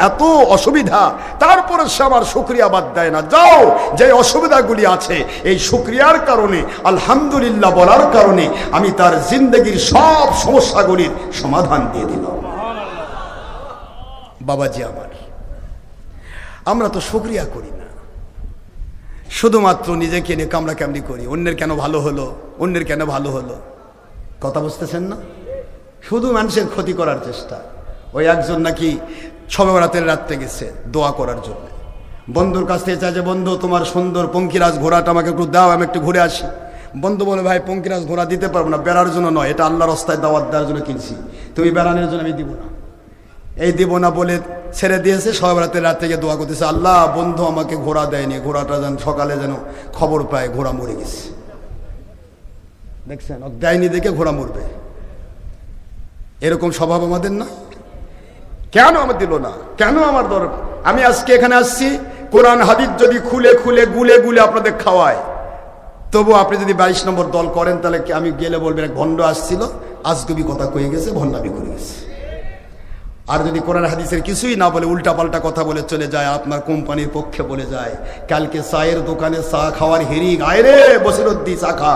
[SPEAKER 1] এত অসুবিধা, তারপরে সে আমার শুকরিয়া বাদ দেয় না। যাও, যে অসুবিধাগুলি আছে এই শুকরিয়ার কারণে, আলহামদুলিল্লাহ বলার কারণে আমি তার জিন্দগির সব সমস্যাগুলির সমাধান দিয়ে দিলাম। বাবাজি আমার, আমরা তো শুকরিয়া করি না, শুধুমাত্র নিজেকে নিয়ে কামড়াকামড়ি করি, অন্যের কেন ভালো হলো, অন্যের কেন ভালো হলো। কথা বুঝতেছেন না? শুধু মানুষের ক্ষতি করার চেষ্টা। ওই একজন নাকি শবে বরাতের রাত্রে গেছে দোয়া করার জন্য, বন্ধুর কাছ থেকে চাই যে বন্ধু তোমার সুন্দর পঙ্কিরাজ ঘোড়াটা আমাকে একটু দাও, আমি একটু ঘুরে আসি। বন্ধু বলে, ভাই পঙ্কিরাজ ঘোড়া দিতে পারবো না, বেড়ার জন্য নয়, এটা আল্লাহর রাস্তায় দাওয়াত দেওয়ার জন্য কিনছি, তুমি বেড়ানোর জন্য আমি দিব না। এই দিব না বলে ছেড়ে দিয়েছে। শবে বরাতের রাত থেকে দোয়া করতেছে, আল্লাহ বন্ধু আমাকে ঘোড়া দেয়নি, ঘোড়াটা যেন সকালে যেন খবর পায় ঘোড়া মরে গেছে। দেখছেন, দেয়নি দেখে ঘোড়া মরবে, এরকম স্বভাব আমাদের না। কেন আমার দিল না, কেন আমার দরকার? আমি আজকে এখানে আসছি, কোরআন হাদিস যদি খুলে খুলে গুলে গুলে আপনাদের খাওয়ায়, তবু আপনি যদি 22 নম্বর দল করেন, তাহলে আমি গেলে বলবেন ভণ্ড আসছিল, আজগবি কথা কয়ে গেছে, ভণ্ডামি করে গেছে। আর যদি কোরআন হাদিসের কিছুই না বলে উল্টা পাল্টা কথা বলে চলে যায়, আপনার কোম্পানির পক্ষে বলে যায়, কালকে চায়ের দোকানে চা খাওয়ার হেরিং, আয় রে বসিরুদ্দি চা খা,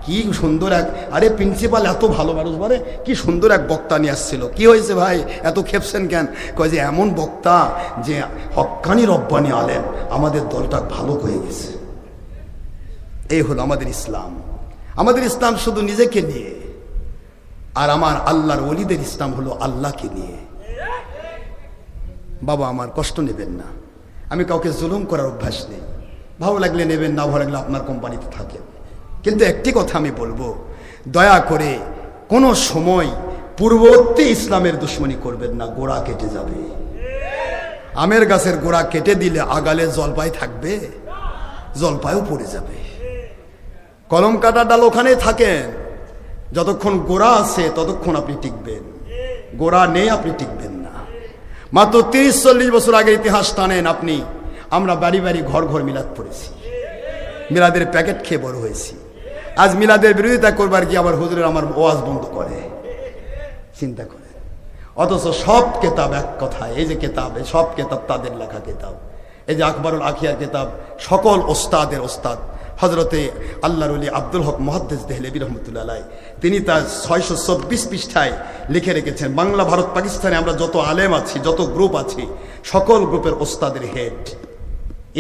[SPEAKER 1] কি সুন্দর এক, আরে প্রিন্সিপাল এত ভালো মানুষ, মানে কি সুন্দর এক বক্তা নিয়ে আসছিল। কি হয়েছে ভাই, এত খেপছেন কেন? কয় যে এমন বক্তা যে হক্কানি রব্বানি আলেম, আমাদের দলটা ভালো হয়ে গেছে। এই হলো আমাদের ইসলাম। আমাদের ইসলাম শুধু নিজেকে নিয়ে, আর আমার আল্লাহর ওলিদের ইসলাম হলো আল্লাহকে নিয়ে। বাবা আমার, কষ্ট নেবেন না, আমি কাউকে জুলুম করার অভ্যাস নেই, ভালো লাগলে নেবেন, না ভালো লাগলে আপনার কোম্পানিতে থাকেন। কিন্তু একটি কথা আমি বলবো, দয়া করে কোনো সময় পূর্ববর্তী ইসলামের দুশ্মনী করবেন না, গোড়া কেটে যাবে। আমের গাছের গোড়া কেটে দিলে আগালে জলপাই থাকবে, জলপাইও পড়ে যাবে। কলম কাটা ডাল ওখানেই থাকেন, যতক্ষণ গোড়া আছে ততক্ষণ আপনি টিকবেন, গোড়া নেই আপনি টিকবেন না। মাত্র 30-40 বছর আগে ইতিহাস টানেন আপনি, আমরা বাড়ি বাড়ি ঘর ঘর মিলাদ পড়েছি, মিলাদের প্যাকেট খেয়ে বড় হয়েছি। আজ মিলাদের বিরোধিতা করবার কি আবার হুজুরের আমার ওয়াজ বন্ধ করে, চিন্তা করে। অথচ সব কেতাব এক কথায়, এই যে কেতাব, সব কেতাব তাদের লেখা কেতাব। এই যে আকবরুল আখিয়ার কেতাব, সকল ওস্তাদের ওস্তাদ হজরতে আল্লাহর ওলি আব্দুল হক মুহাদ্দিস দেহলেভি রহমতুল্লাহ আলাইহি, তিনি তার 624 পৃষ্ঠায় লিখে রেখেছেন, বাংলা ভারত পাকিস্তানে আমরা যত আলেম আছি, যত গ্রুপ আছি, সকল গ্রুপের ওস্তাদের হেড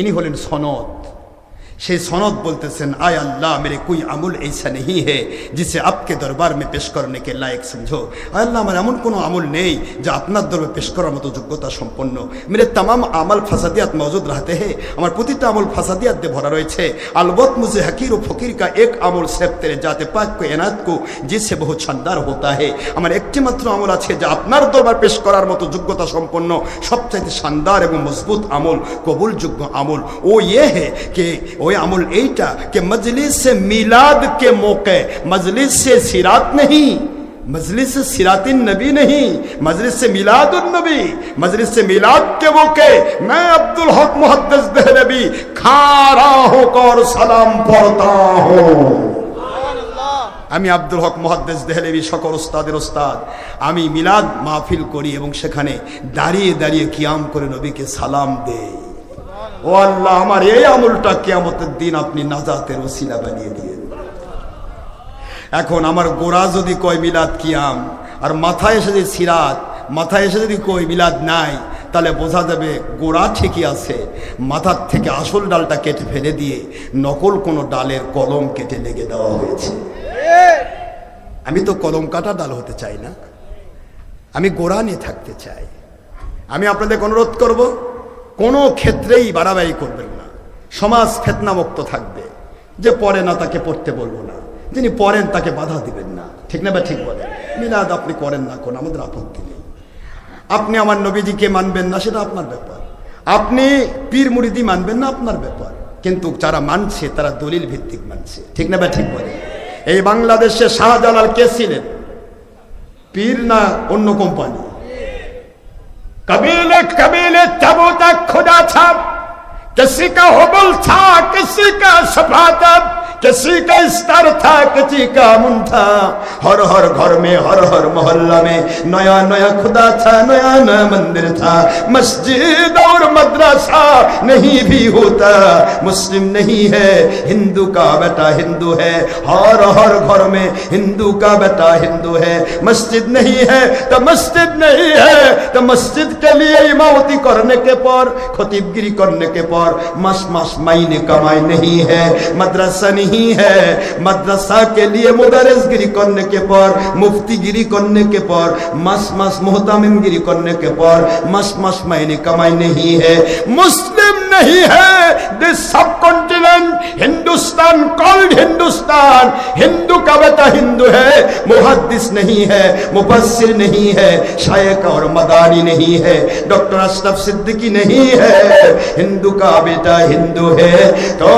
[SPEAKER 1] ইনি হলেন সনদ। সেই সনদ বলতেছেন, आय अल्लाह मेरे कोई अमल ऐसा नहीं है जिसे आपके दरबार में पेश करने के लायक समझो। आय अल्लाह আমার এমন কোনো আমল নেই যা আপনার দরবারে পেশ করার মতো যোগ্যতা সম্পন্ন। मेरे तमाम अमल फसादियात मौजूद रहते हैं, আমার প্রতিটা আমল ফাসাদিয়াত দিয়ে ভরা রয়েছে। अलबत मुझे हकीर और फकीर का एक अमल सिर्फ तेरे जाते पाक को इनायत को जिससे बहुत शानदार होता है। আমার একটি মাত্র আমল আছে যা আপনার দরবার পেশ করার মতো যোগ্যতা সম্পন্ন, সবচাইতে শানদার এবং মজবুত আমল, কবুলযোগ্য আমল। ও ये है कि ওই আমল এইটা कि मजलिस से मिलाद के मौके, मजलिस से सिरात नहीं, मजलिस से सिरातिन नबी नहीं, मजलिस से मिलादुन नबी, मजलिस से मिलाद के मौके मैं अब्दुल हक मुहद्दिस देहलवी खड़ा होकर सलाम पढ़ता हूँ। আমি আব্দুল হক মুহাদ্দিস দেহলভী সকল উস্তাদের উস্তাদ, আমি মিলাদ মাহফিল করি এবং সেখানে দাঁড়িয়ে দাঁড়িয়ে কিয়াম করে নবীকে সালাম দেই। ও আল্লাহ, আমার এই আমলটা কিয়ামতের দিন আপনি নাজাতের ওসিলা বানিয়ে দিয়েন। এখন আমার গোড়া যদি কয় মিলাদ কিয়াম আর মাথায় এসে যদি সিরাত, মাথায় এসে যদি কই মিলাদ নাই, তাহলে বোঝা যাবে গোড়া ঠিকই আছে, মাথার থেকে আসল ডালটা কেটে ফেলে দিয়ে নকল কোনো ডালের কলম কেটে লেগে দেওয়া হয়েছে। আমি তো কলম কাটা ডাল হতে চাই না, আমি গোড়া নিয়ে থাকতে চাই। আমি আপনাদের অনুরোধ করব, কোনো ক্ষেত্রেই বাড়াবাড়ি করবেন না। সমাজ ফিতনামুক্ত থাকবে। যে পড়ে না তাকে পড়তে বলবো না, যিনি পড়েন তাকে বাধা দিবেন না। ঠিক না বা ঠিক বলেন? মিলাদ আপনি করেন না, কোন আমাদের আপত্তি নেই। আপনি আমার নবীজিকে মানবেন না, সেটা আপনার ব্যাপার। আপনি পীর মুরিদি মানবেন না, আপনার ব্যাপার। কিন্তু যারা মানছে তারা দলিল ভিত্তিক মানছে। ঠিক না বা ঠিক বলেন? এই বাংলাদেশে শাহজালাল কে ছিলেন? পীর না অন্য কোম্পানি? कबीले कबीले तबू तक खुदा था, किसी का हुबल था, किसी का सफा था, किसी का स्तर था, किसी का मुन था। हर हर घर में, हर हर मोहल्ला में नया नया खुदा था, नया नया मंदिर था। मस्जिद और मदरसा नहीं भी होता, मुस्लिम नहीं है हिंदू का बेटा हिंदू है। हर हर घर में हिंदू का बेटा हिंदू है। मस्जिद नहीं है तो मस्जिद नहीं है, तो मस्जिद के लिए इमामती करने के पर, खतीबगिरी करने के पर मास मास महीने कमाई नहीं है। मदरसा नहीं है, मदरसा के लिए मुदरिसगिरी करने के पर, मुफ्तीगिरी करने के पर, मास मास मोहतामिमगिरी करने के पर मास मास महीने कमाई नहीं है। मुस्लिम नहीं है दिस सब कॉन्टिनेंट, हिंदुस्तान कॉल्ड हिंदुस्तान। हिंदू का बेटा हिंदू है, मुहद्दिस नहीं है, मुफस्सिर नहीं है, शायक और मदानी नहीं है, डॉक्टर अशरफ सिद्दीकी नहीं है। हिंदू का बेटा हिंदू है तो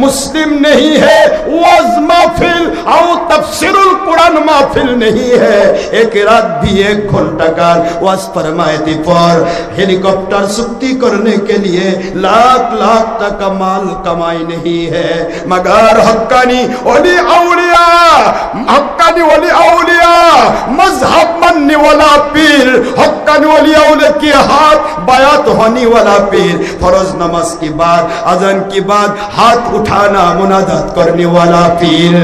[SPEAKER 1] मुस्लिम नहीं है। वाज महफिल और तफसीरुल कुरान महफिल नहीं है। एक रात भी 1 घंटा का वाज फरमायती पर हेलीकॉप्टर चुक्ति करने के लिए लाख लाख टका माल कमाई नहीं है। मगर हक्कानी वली औलिया, हक्कानी वली औलिया, मजहब मानने वाला पीर, हक्कानी वली औलिया के हाथ बायात होने वाला पीर, फर्ज नमाज के बाद, अज़ान के बाद हाथ उठाना मुनाजात करने वाला पीर,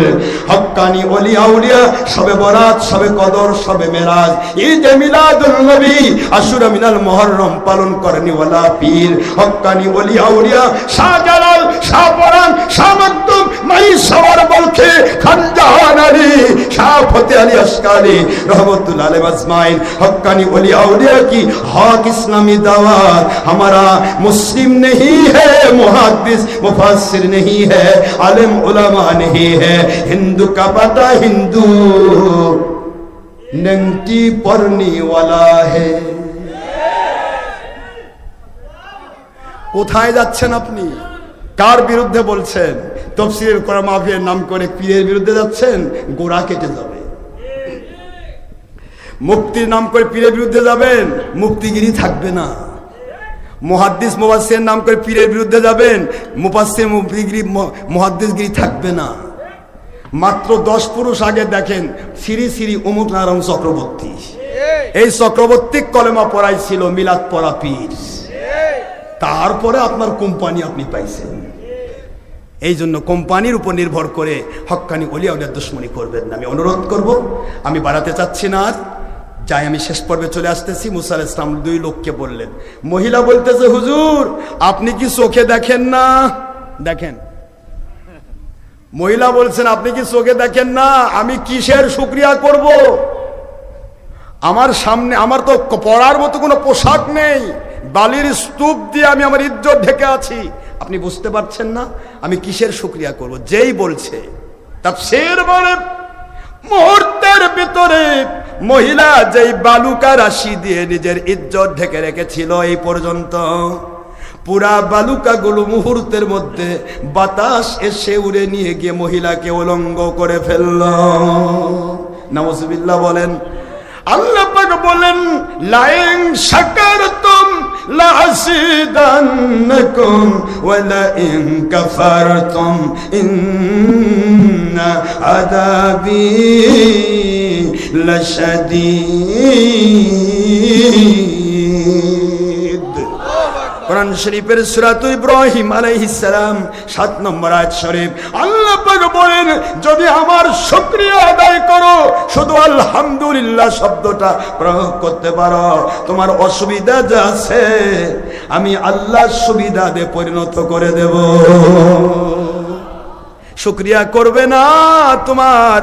[SPEAKER 1] हक्कानी वली औलिया, शबे बरात, शबे कदर, शबे मेराज, ईद मिलादुल नबी, आशुरा मिनल मुहर्रम पालन करने वाला पीर, हक्कानी वली औलिया, शाहजालाल, शाहपरान, शाह मखदूम, मई सवार बल्कि खानजहान अली, शाह फतेह अली अस्कारी रहमतुल्लाह अलैहि अजमाइन। हक्कानी वली औलिया की हक इस्लामी दावत। हमारा मुस्लिम नहीं है, मुहद्दिस मुफस्सिर नहीं है, आलिम उलमा नहीं है, हिंदू का बेटा हिंदू नंगटी पढ़ने वाला है। কোথায় যাচ্ছেন আপনি? কার বিরুদ্ধে বলছেন? তাফসীরের কোরআন মাহফিলের নাম করে পীরের বিরুদ্ধে যাচ্ছেন, গোড়া কেটে যাবে। মুফতির নাম করে পীরের বিরুদ্ধে যাবেন, মুফতিগিরি থাকবে না। মুহাদ্দিস মুফাসসিরের নাম করে পীরের বিরুদ্ধে যাবেন, মুফাসসির মুফতিগিরি মুহাদ্দিসগিরি থাকবে না। মাত্র 10 পুরুষ আগে দেখেন শ্রী শ্রী অমুক নারায়ণ চক্রবর্তী, এই চক্রবর্তী কলেমা পড়াইছিল মিলাদ পড়া পীর। তারপরে আপনার কোম্পানি আপনি পাইছেন। এই জন্য কোম্পানির উপর নির্ভর করে হক্কানি ওলিয়া উলিয়ার দুশমনি করবেন না। আমি অনুরোধ করব, আমি বাড়াতে চাচ্ছি না আর, যাই আমি শেষ পর্বে চলে আসতেছি। মুসা আলাইহিস সালাম 2 লোককে বললেন। মহিলা বলতেছে, হুজুর আপনি কি চোখে দেখেন না? দেখেন মহিলা বলছেন, আপনি কি চোখে দেখেন না আমি কিসের শুকরিয়া করব? আমার সামনে আমার তো পরার মতো কোনো পোশাক নেই, বালির স্তূপ দিয়ে আমি আমার ইজ্জত ঢেকে আছি, আপনি বুঝতে পারছেন না আমি কিসের শুকরিয়া করব? যেই বলছে তাফসীর বলে মুহূর্তের ভিতরে মহিলা যেই বালুকা রাশি দিয়ে নিজের ইজ্জত ঢেকে রেখেছিল এই পর্যন্ত, পুরা বালুকাগুলো মুহূর্তের মধ্যে বাতাস এসে উড়ে নিয়ে গিয়ে মহিলাকে উলঙ্গ করে ফেলল। নাউযুবিল্লাহ বলেন। আল্লাহ পাক বলেন, লাইন শাকারতুম লাযিদান্নাকুম ওয়া লাইন কাফারতুম ইন্না আযাবি লাশাদীদ। কোরআন শরীফের সূরাতুল ইব্রাহিম আলাইহিস সালাম 7 নম্বর আয়াত শরীফ আল্লাহ পাক বলেন, যদি আমার শুকরিয়া আদায় করো, শুধু আলহামদুলিল্লাহ শব্দটা প্রয়োগ করতে পারো, তোমার অসুবিধা যা আছে আমি আল্লাহর সুবিধাতে পরিণত করে দেব। শুকরিয়া করবে না, তোমার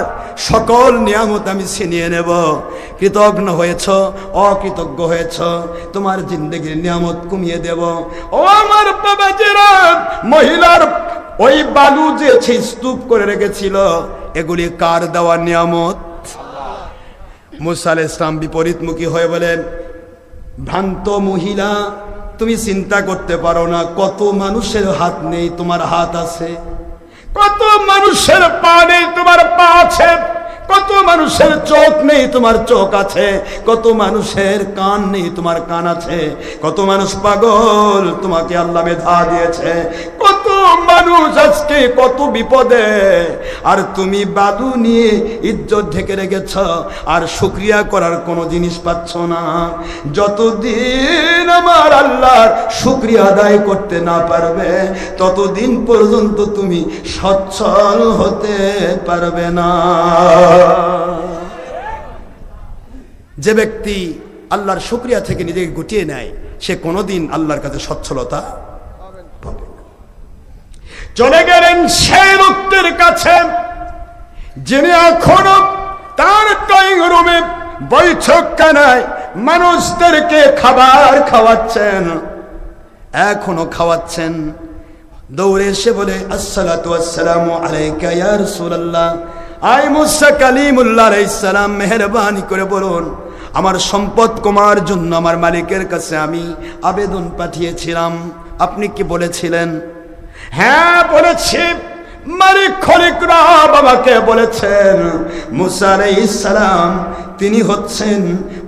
[SPEAKER 1] সকল নিয়ামত আমি ছিনিয়ে নেব। কৃতজ্ঞ হয়েছ, অকৃতজ্ঞ হয়েছ, তোমার জিন্দেগির নিয়ামত কমিয়ে দেব। ও আমার বাবাজিরা, মহিলার ওই বালু যে স্তূপ করে রেখেছিল, এগুলি কার দেওয়া নিয়ামত? মুসা আলাইহিস সালাম বিপরীতমুখী হয়ে বলেন, ভ্রান্ত মহিলা, তুমি চিন্তা করতে পারো না কত মানুষের হাত নেই, তোমার হাত আছে। কত মানুষের পা নেই, তোমার পা আছে। কত মানুষের চোখ নেই, তোমার চোখ আছে। কত মানুষের কান নেই, তোমার কান আছে। কত মানুষ পাগল, তোমাকে আল্লাহ মেধা দিয়েছে। কত মানুষ আজকে কত বিপদে, আর তুমি বালু নিয়ে ইজ্জত ঢেকে রেখেছ, আর শুকরিয়া করার কোনো জিনিস পাচ্ছ না। যতদিন আমার আল্লাহর শুকরিয়া আদায় করতে না পারবে, ততদিন পর্যন্ত তুমি সচ্ছল হতে পারবে না। যে ব্যক্তি আল্লাহর শুকরিয়া থেকে নিজেকে গুটিয়ে নেয়, সে কোনোদিন আল্লাহর কাছে সচ্ছলতা পাবে না। চলে গেলেন সেই লোকটির কাছে যিনি এখনো তার ড্রয়িং রুমে বৈঠকখানায় মানুষদেরকে খাবার খাওয়াচ্ছেন, এখনো খাওয়াচ্ছেন। দৌড়ে এসে বলে, আসসালাতু ওয়াসসালামু আলাইকা ইয়া রাসূলুল্লাহ। আয় মুসা কালিমুল্লাহ আলাইহিস সালাম, মেহেরবানি করে বলুন, আমার সম্পদ কমার জন্য আমার মালিকের কাছে আমি আবেদন পাঠিয়েছিলাম, আপনি কি বলেছিলেন? হ্যাঁ বলেছি, মালিক খলিক রব আমাকে বলেছেন। মুসা আলাইহিস সালাম তিনি হচ্ছেন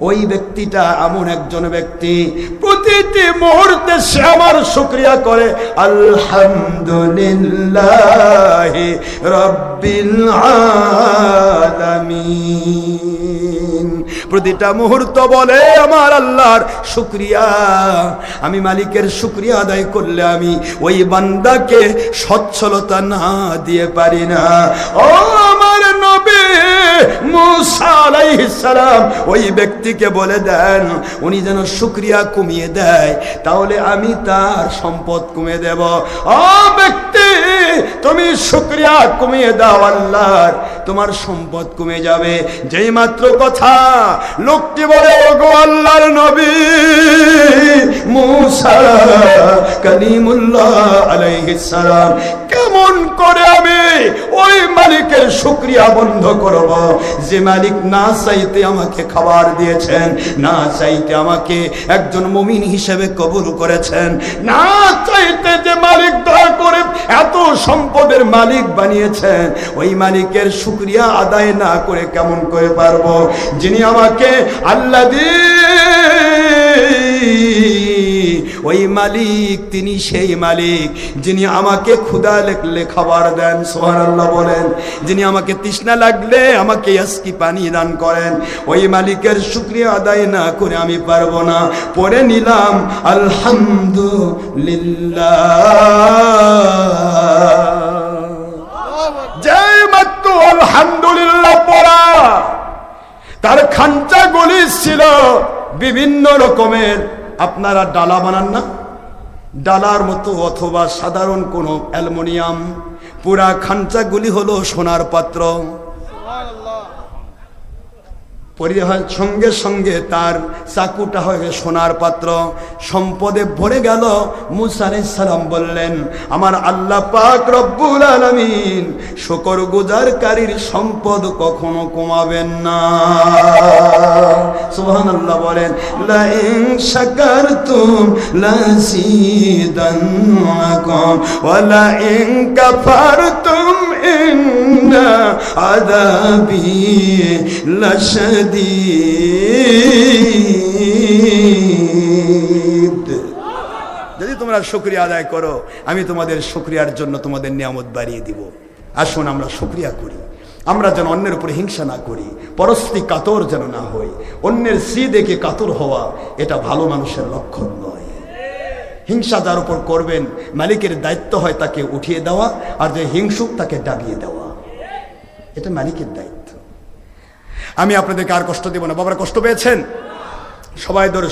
[SPEAKER 1] ওই ব্যক্তিটা, এমন একজন ব্যক্তি প্রতিটি মুহূর্তে সে আমার শুকরিয়া করে, আলহামদুলিল্লাহি রাব্বিল আলামিন। প্রতিটা মুহূর্ত বলে আমার আল্লাহর শুকরিয়া। আমি মালিকের শুকরিয়া আদায় করলে আমি ওই বান্দাকে সচ্ছলতা না দিয়ে পারি না। ও আমার নবী মুসা আলাইহিস সালাম ওই ব্যক্তিকে বলে দেন, উনি যেন শুকরিয়া কমিয়ে দেয়, তাহলে আমি তার সম্পদ কমিয়ে দেব। ও ব্যক্তি, তুমি শুকরিয়া কমিয়ে দাও আল্লাহর, তোমার সম্পদ কমে যাবে। যেই মাত্র কথা লোকটি বলে, ওগো আল্লাহর নবী মুসা কালিমুল্লাহ আলাইহিস সালাম, কেমন করে আমি ওই মালিকের শুকরিয়া বন্ধ করব, যে মালিক না চাইতে আমাকে খাবার দিয়েছেন, না চাইতে আমাকে একজন মুমিন হিসেবে কবুল করেছেন, না চাইতে যে মালিক দয়া করে এত সম্পদের মালিক বানিয়েছেন, ওই মালিকের শুকরিয়া আদায় না করে কেমন করে পারবো? যিনি আমাকে আল্লাহ ওই মালিক, তিনি সেই মালিক যিনি আমাকে ক্ষুধা লাগলে খাবার দেন, সুবহানাল্লাহ বলেন। যিনি আমাকে তৃষ্ণা লাগলে আমাকে আজকি পানি দান করেন, ওই মালিকের শুকরিয়া আদায় না করে আমি পারবো না। পড়ে নিলাম আলহামদুলিল্লাহ। যেই মাত্র আলহামদুলিল্লাহ পড়া, তার খাঞ্চাগুলি ছিল বিভিন্ন রকমের, আপনারা ডালা বানান না, ডালার মতো অথবা সাধারণ কোনো অ্যালুমিনিয়াম পুরা খাঞ্চাগুলি হলো সোনার পাত্র। সঙ্গে সঙ্গে তার চাকুটা হয়ে সোনার পাত্র, সম্পদে ভরে গেল। মুসা আলাইহিস সালাম বললেন, আমার আল্লাহ পাক রব্বুল আলামিন শুকরগুজারকারীর সম্পদ কখনো কমাবেন না। সুবহানাল্লাহ বলেন। লা ইন শাকারতুম লাযিদান্নাকুম ওয়া লা ইন কাফারতুম ইন্না আযাবি লাশাদীদ। যদি তোমরা শুকরিয়া আদায় করো, আমি তোমাদের শুকরিয়ার জন্য তোমাদের নিয়ামত বাড়িয়ে দিব। আসুন আমরা শুকরিয়া করি, আমরা যেন অন্যের উপরে হিংসা না করি, পরস্তি কাতর যেন না হই। অন্যের শ্রী দেখে কাতর হওয়া এটা ভালো মানুষের লক্ষণ নয়। হিংসা যার উপর করবেন, মালিকের দায়িত্ব হয় তাকে উঠিয়ে দেওয়া, আর যে হিংসুক তাকে ডাবিয়ে দেওয়া, এটা মালিকের দায়িত্ব। আমি আপনাদেরকে আর কষ্ট দেব না। বাবারা কষ্ট পেয়েছেন? সবাই ধরে